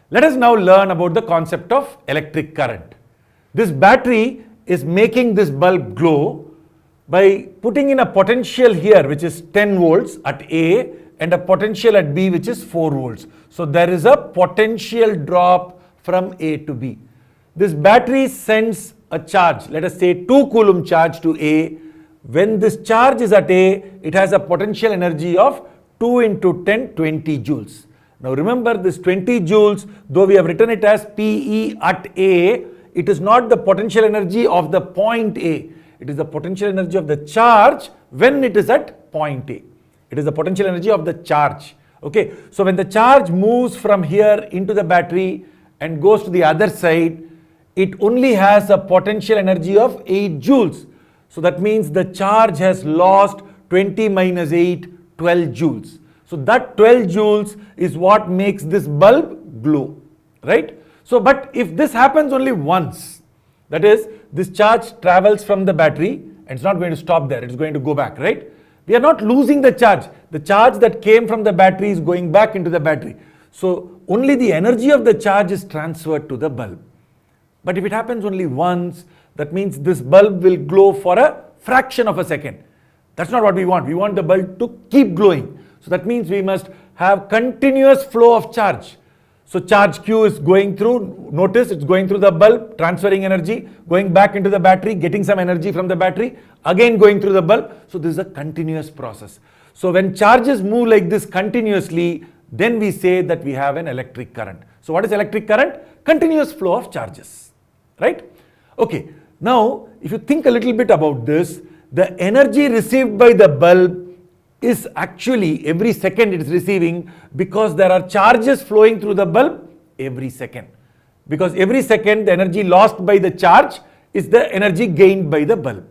Let us now learn about the concept of electric current. This battery is making this bulb glow by putting in a potential here which is 10 volts at A and a potential at B which is 4 volts. So there is a potential drop from A to B. This battery sends a charge, let us say 2 coulomb charge to A. When this charge is at A, it has a potential energy of 2 into 10, 20 joules. Now remember this 20 joules, though we have written it as PE at A, it is not the potential energy of the point A. It is the potential energy of the charge when it is at point A. It is the potential energy of the charge. Okay, so when the charge moves from here into the battery and goes to the other side, it only has a potential energy of 8 joules. So that means the charge has lost 20 minus 8, 12 joules. So that 12 joules is what makes this bulb glow, right? So, but if this happens only once, that is, this charge travels from the battery and it's not going to stop there, it's going to go back, right? We are not losing the charge. The charge that came from the battery is going back into the battery. So only the energy of the charge is transferred to the bulb. But if it happens only once, that means this bulb will glow for a fraction of a second. That's not what we want. We want the bulb to keep glowing. So that means we must have continuous flow of charge. So charge Q is going through, notice it's going through the bulb, transferring energy, going back into the battery, getting some energy from the battery, again going through the bulb. So this is a continuous process. So when charges move like this continuously, then we say that we have an electric current. So what is electric current? Continuous flow of charges, right? Okay, now if you think a little bit about this, the energy received by the bulb is actually every second it is receiving because there are charges flowing through the bulb every second. Because every second the energy lost by the charge is the energy gained by the bulb.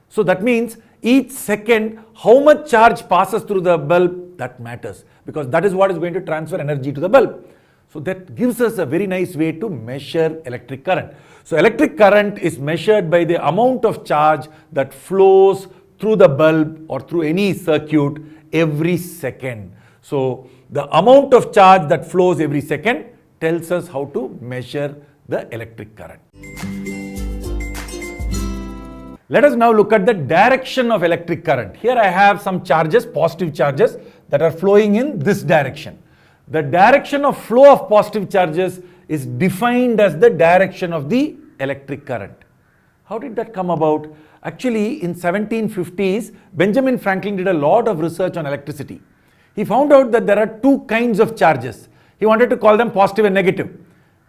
So that means each second how much charge passes through the bulb, that matters, because that is what is going to transfer energy to the bulb. So that gives us a very nice way to measure electric current. So electric current is measured by the amount of charge that flows through the bulb or through any circuit every second. So the amount of charge that flows every second tells us how to measure the electric current. Let us now look at the direction of electric current. Here I have some charges, positive charges that are flowing in this direction. The direction of flow of positive charges is defined as the direction of the electric current. How did that come about? Actually, in 1750s, Benjamin Franklin did a lot of research on electricity. He found out that there are two kinds of charges. He wanted to call them positive and negative.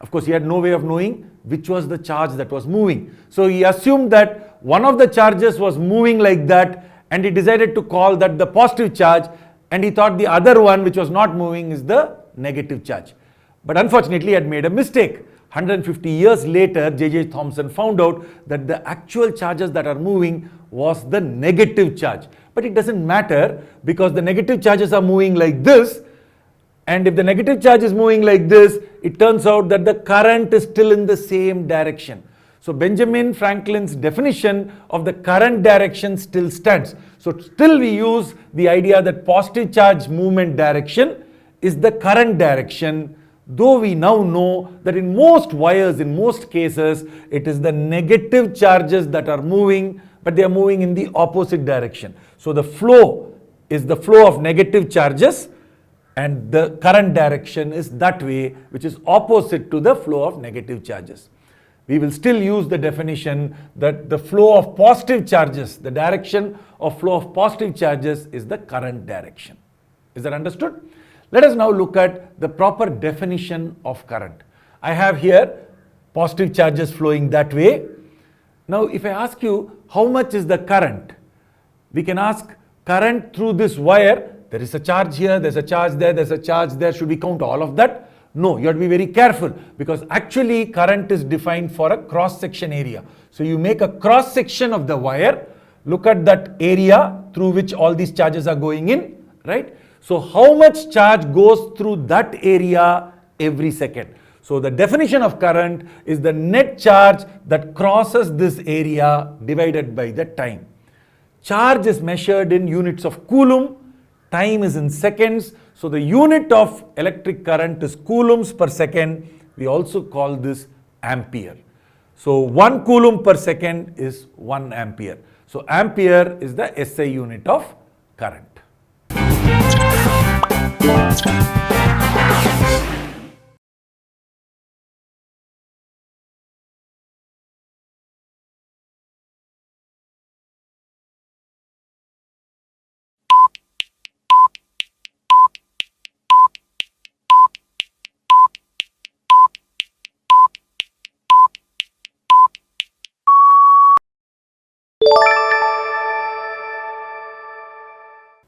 Of course, he had no way of knowing which was the charge that was moving. So he assumed that one of the charges was moving like that and he decided to call that the positive charge, and he thought the other one which was not moving is the negative charge. But unfortunately, he had made a mistake. 150 years later, J.J. Thomson found out that the actual charges that are moving was the negative charge. But it doesn't matter because the negative charges are moving like this, and if the negative charge is moving like this, it turns out that the current is still in the same direction. So Benjamin Franklin's definition of the current direction still stands. So still we use the idea that positive charge movement direction is the current direction, though we now know that in most wires, in most cases, it is the negative charges that are moving, but they are moving in the opposite direction. So the flow is the flow of negative charges, and the current direction is that way, which is opposite to the flow of negative charges. We will still use the definition that the flow of positive charges, the direction of flow of positive charges is the current direction. Is that understood? Let us now look at the proper definition of current. I have here positive charges flowing that way. Now if I ask you how much is the current, we can ask current through this wire. There is a charge here, there's a charge there, there's a charge there. Should we count all of that? No, you have to be very careful because actually current is defined for a cross-section area. So you make a cross-section of the wire, look at that area through which all these charges are going in, right? So how much charge goes through that area every second? So the definition of current is the net charge that crosses this area divided by the time. Charge is measured in units of coulomb, time is in seconds. So the unit of electric current is coulombs per second, We also call this ampere. So 1 coulomb per second is 1 ampere. So ampere is the SI unit of current.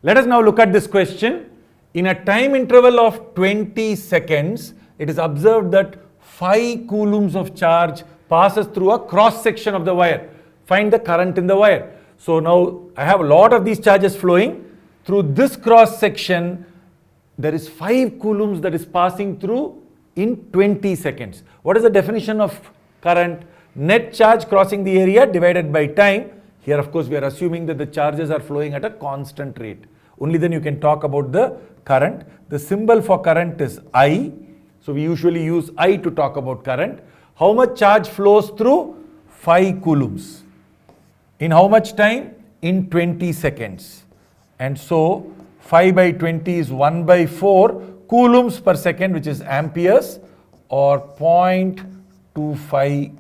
Let us now look at this question. In a time interval of 20 seconds, it is observed that 5 coulombs of charge passes through a cross section of the wire. Find the current in the wire. So now I have a lot of these charges flowing. Through this cross section, there is 5 coulombs that is passing through in 20 seconds. What is the definition of current? Net charge crossing the area divided by time. Here, of course, we are assuming that the charges are flowing at a constant rate. Only then you can talk about the current. The symbol for current is I. So we usually use I to talk about current. How much charge flows through? 5 coulombs. In how much time? In 20 seconds. And so 5 by 20 is 1 by 4 coulombs per second, which is amperes, or 0.25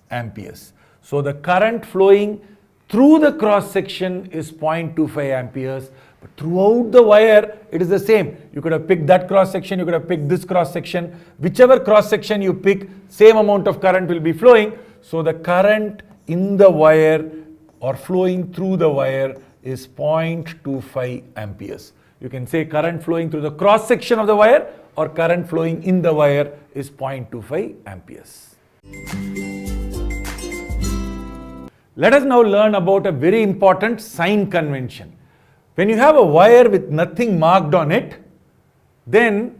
amperes. So the current flowing through the cross section is 0.25 amperes, but throughout the wire it is the same. You could have picked that cross section, you could have picked this cross section. Whichever cross section you pick, same amount of current will be flowing. So the current in the wire or flowing through the wire is 0.25 amperes. You can say current flowing through the cross section of the wire or current flowing in the wire is 0.25 amperes. Let us now learn about a very important sign convention. When you have a wire with nothing marked on it, then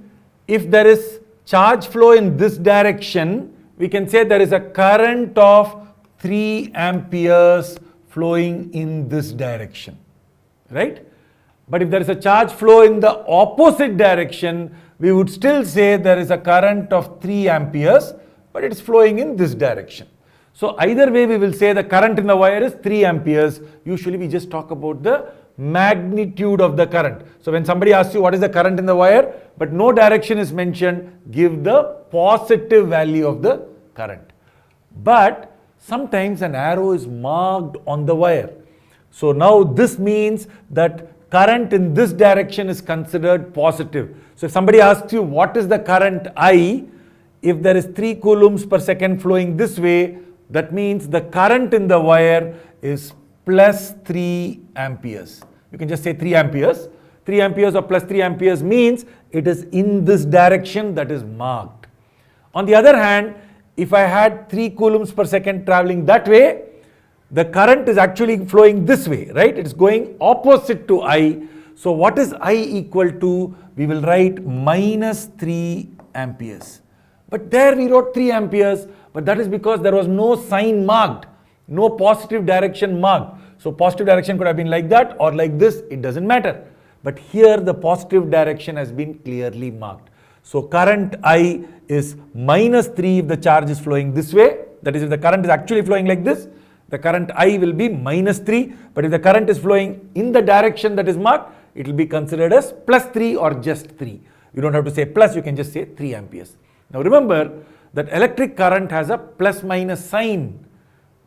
if there is charge flow in this direction, we can say there is a current of 3 amperes flowing in this direction, right? But if there is a charge flow in the opposite direction, we would still say there is a current of 3 amperes, but it is flowing in this direction. So either way we will say the current in the wire is 3 amperes. Usually we just talk about the magnitude of the current. So when somebody asks you what is the current in the wire, but no direction is mentioned, give the positive value of the current. But sometimes an arrow is marked on the wire. So now this means that current in this direction is considered positive. So if somebody asks you what is the current I, if there is 3 coulombs per second flowing this way, that means the current in the wire is plus 3 amperes. You can just say 3 amperes. 3 amperes or plus 3 amperes means it is in this direction that is marked. On the other hand, if I had 3 coulombs per second traveling that way, the current is actually flowing this way, right? It is going opposite to I. So what is I equal to? We will write minus 3 amperes. But there we wrote 3 amperes, but that is because there was no sign marked, no positive direction marked. So positive direction could have been like that or like this, it doesn't matter. But here the positive direction has been clearly marked. So current I is minus 3 if the charge is flowing this way. That is, if the current is actually flowing like this, the current I will be minus 3. But if the current is flowing in the direction that is marked, it will be considered as plus 3 or just 3. You don't have to say plus, you can just say 3 amperes. Now remember that electric current has a plus minus sign,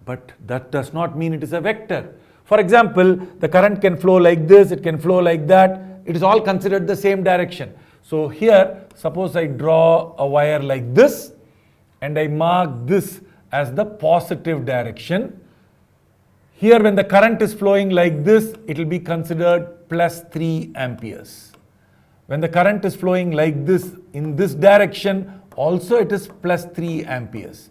but that does not mean it is a vector. For example, the current can flow like this, it can flow like that. It is all considered the same direction. So here, suppose I draw a wire like this and I mark this as the positive direction. Here when the current is flowing like this, it will be considered plus 3 amperes. When the current is flowing like this in this direction, also it is plus 3 amperes.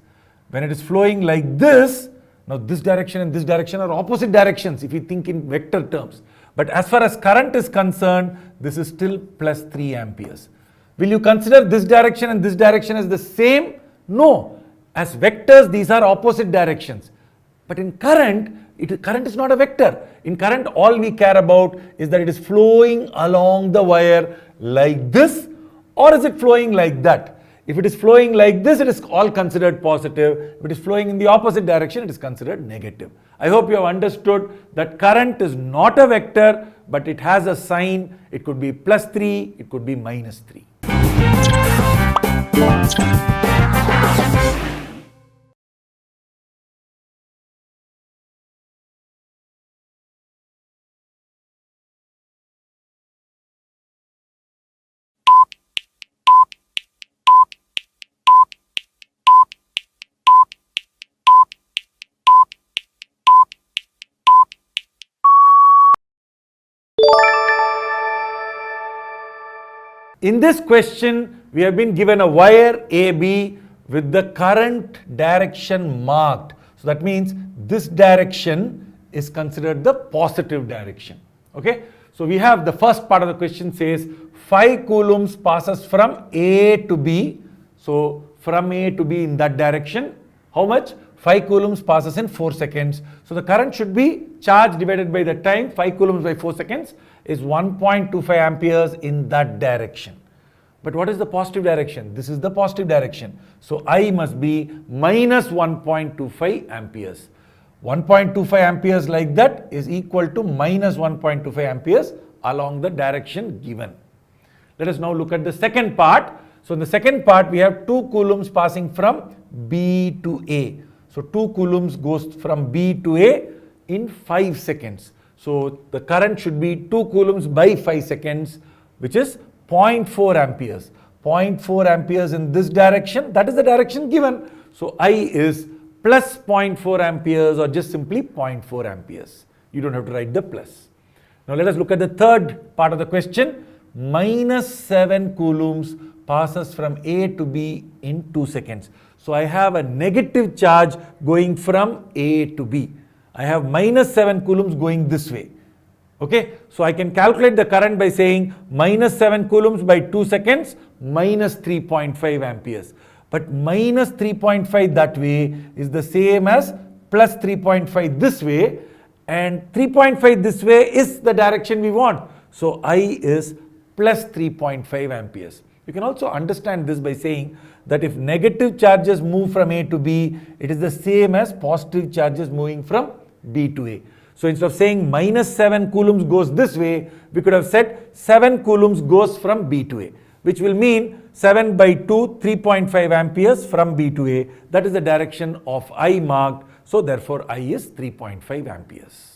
When it is flowing like this, now this direction and this direction are opposite directions if you think in vector terms. But as far as current is concerned, this is still plus 3 amperes. Will you consider this direction and this direction as the same? No. As vectors, these are opposite directions. But in current, current is not a vector. In current, all we care about is that it is flowing along the wire like this, or is it flowing like that? If it is flowing like this, it is all considered positive. If it is flowing in the opposite direction, it is considered negative. I hope you have understood that current is not a vector, but it has a sign. It could be +3, it could be -3. In this question, we have been given a wire AB with the current direction marked. So that means this direction is considered the positive direction. Okay. So we have the first part of the question says 5 coulombs passes from A to B. So from A to B in that direction, how much? 5 coulombs passes in 4 seconds. So the current should be charge divided by the time. 5 coulombs by 4 seconds is 1.25 amperes in that direction. But what is the positive direction? This is the positive direction. So I must be minus 1.25 amperes. 1.25 amperes like that is equal to minus 1.25 amperes along the direction given. Let us now look at the second part. So in the second part, we have 2 coulombs passing from B to A. So 2 coulombs goes from B to A in 5 seconds. So the current should be 2 coulombs by 5 seconds, which is 0.4 amperes. 0.4 amperes in this direction, that is the direction given. So I is plus 0.4 amperes or just simply 0.4 amperes. You don't have to write the plus. Now let us look at the third part of the question. Minus 7 coulombs passes from A to B in 2 seconds. So I have a negative charge going from A to B. I have minus 7 coulombs going this way. Okay, so I can calculate the current by saying minus 7 coulombs by 2 seconds minus 3.5 amperes. But minus 3.5 that way is the same as plus 3.5 this way, and 3.5 this way is the direction we want. So I is plus 3.5 amperes. You can also understand this by saying that if negative charges move from A to B, it is the same as positive charges moving from B to A. So instead of saying minus 7 coulombs goes this way, we could have said 7 coulombs goes from B to A, which will mean 7 by 2, 3.5 amperes from B to A. That is the direction of I marked. So therefore I is 3.5 amperes.